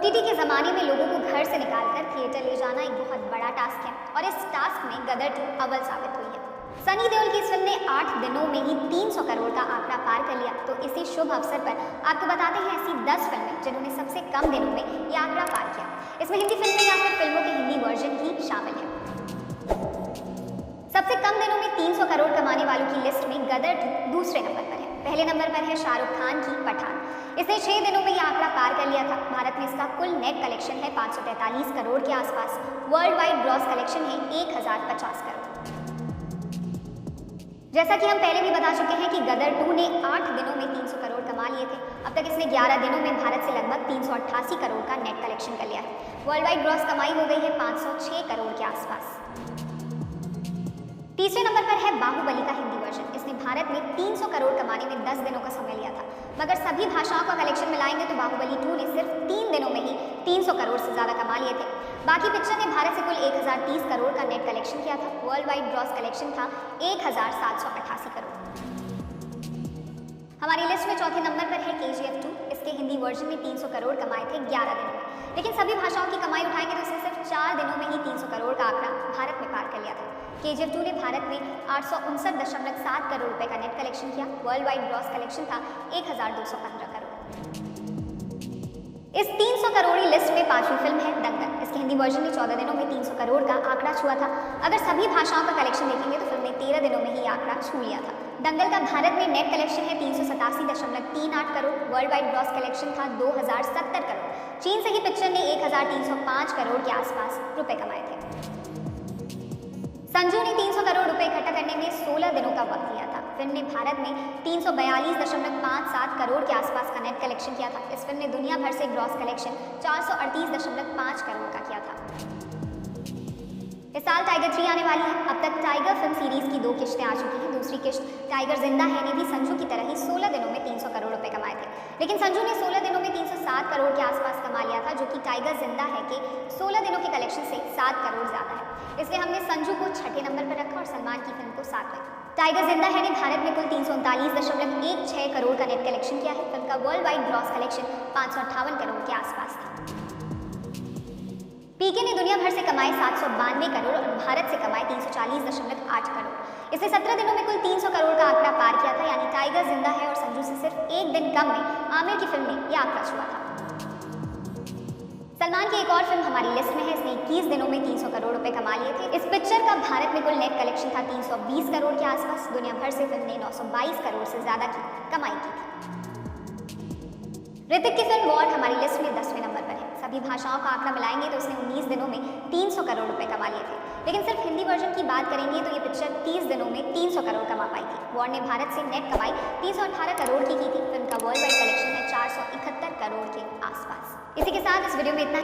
OTT के ज़माने में लोगों को घर से निकालकर थिएटर ले जाना एक बहुत बड़ा टास्क है और इस टास्क में गदर 2 अव्वल साबित हुई है। सनी देओल की इस फिल्म ने 8 दिनों में ही 300 करोड़ का आंकड़ा पार कर लिया। तो इसी शुभ अवसर पर आपको बताते हैं ऐसी 10 फिल्में जिन्होंने सबसे कम दिनों में ये आंकड़ा पार किया। इसमें हिंदी फिल्में या फिर फिल्मों के हिंदी वर्जन ही शामिल है। सबसे कम दिनों में 300 करोड़ कमाने वालों की लिस्ट में गदर 2 दूसरे नंबर पर है। पहले नंबर पर है शाहरुख खान की पठान। इसने 6 दिनों में यह आंकड़ा पार कर लिया था। भारत में इसका कुल नेट कलेक्शन है 543 करोड़ के आसपास। वर्ल्ड वाइड ग्रॉस कलेक्शन है 1050 करोड़। जैसा कि हम पहले भी बता चुके हैं कि गदर 2 ने 8 दिनों में 300 करोड़ कमा लिए थे। अब तक इसने 11 दिनों में भारत से लगभग 388 करोड़ का नेट कलेक्शन कर लिया है। वर्ल्ड वाइड ग्रॉस कमाई हो गई है 506 करोड़ के आसपास। तीसरे नंबर पर है बाहुबली का हिंदी वर्जन। इसने भारत में 300 करोड़ कमाने में 10 दिनों का समय लिया था। मगर सभी भाषाओं का कलेक्शन मिलाएंगे तो बाहुबली 2 ने सिर्फ 3 दिनों में ही 300 करोड़ से ज़्यादा कमा लिए थे। बाकी पिक्चर ने भारत से कुल 1030 करोड़ का नेट कलेक्शन किया था। वर्ल्ड वाइड ग्रॉस कलेक्शन था 1788 करोड़। हमारी लिस्ट में चौथे नंबर पर है KGF 2। इसके हिंदी वर्जन में 300 करोड़ कमाए थे 11 दिनों में। लेकिन सभी भाषाओं की कमाई उठाएंगे तो इसे सिर्फ 4 दिनों में ही 300 करोड़ का आंकड़ा भारत में पार कर लिया था। KGF 2 ने भारत में 859.7 करोड़ रुपए का नेट कलेक्शन किया। वर्ल्ड वाइड ग्रॉस कलेक्शन था 1215 करोड़। इस 300 करोड़ी लिस्ट में 5वीं फिल्म है दंगल। इसके हिंदी वर्जन ने 14 दिनों में 300 करोड़ का आंकड़ा छुआ था। अगर सभी भाषाओं का कलेक्शन देखेंगे तो फिल्म ने 13 दिनों में ही आंकड़ा छू लिया था। दंगल का भारत में नेट कलेक्शन है 387.38 crore. World wide gross collection था 2070 करोड़। चीन से ही पिक्चर ने 1305 करोड़ के आसपास रुपए कमाए थे। संजू ने 300 करोड़ रुपए इकट्ठा करने में 16 दिनों का वक्त लिया था। फिल्म ने भारत में 342.57 करोड़ के आसपास का नेट कलेक्शन किया था। इस फिल्म ने दुनिया भर से ग्रॉस कलेक्शन 438.5 करोड़ का किया था। इस साल टाइगर 3 आने वाली है। अब तक टाइगर फिल्म सीरीज की 2 किश्तें आ चुकी हैं। दूसरी किश्त टाइगर जिंदा है ने भी संजू की तरह ही 16 दिनों में 300 करोड़ रुपए कमाए थे। लेकिन संजू ने 16 दिनों में 307 करोड़ के आसपास कमा लिया था, जो कि टाइगर जिंदा है के 16 दिनों के कलेक्शन से 7 करोड़ ज्यादा है। इसलिए हमने संजू को छठे नंबर पर रखा और सलमान की फिल्म को 7वें। टाइगर जिंदा है ने भारत में कुल 339.16 करोड़ का नेट कलेक्शन किया है। फिल्म का world wide gross collection 558 crore के आसपास था। पीके ने दुनिया भर से कमाए 792 करोड़ और भारत से कमाए 340.8 करोड़। इसने 17 दिनों में कुल 300 करोड़ का आंकड़ा पार किया था। यानी टाइगर जिंदा है और संजू से सिर्फ 1 दिन कम में आमिर की फिल्म ने यह आंकड़ा छुआ था। सलमान की एक और फिल्म हमारी लिस्ट में है। इसने 21 दिनों में 300 करोड़ रुपए कमा लिए थे। इस पिक्चर का भारत में कुल नेट कलेक्शन था 320 करोड़ के आसपास। दुनिया भर से फिल्म ने 922 करोड़ से ज्यादा की कमाई की थी। ऋतिक की फिल्म वॉर हमारी लिस्ट में 10वें नंबर पर है। सभी भाषाओं का आंकड़ा मिलाएंगे तो उसने 19 दिनों में 300 करोड़ रुपए कमा लिए थे। लेकिन सिर्फ हिंदी वर्जन की बात करेंगे तो ये पिक्चर 30 दिनों में 300 करोड़ कमा पाई थी। वॉर ने भारत से नेट कमाई 318 करोड़ की थी। फिल्म का वर्ल्ड वाइड कलेक्शन है 471 करोड़ के आसपास। इसी के साथ इस वीडियो में इतना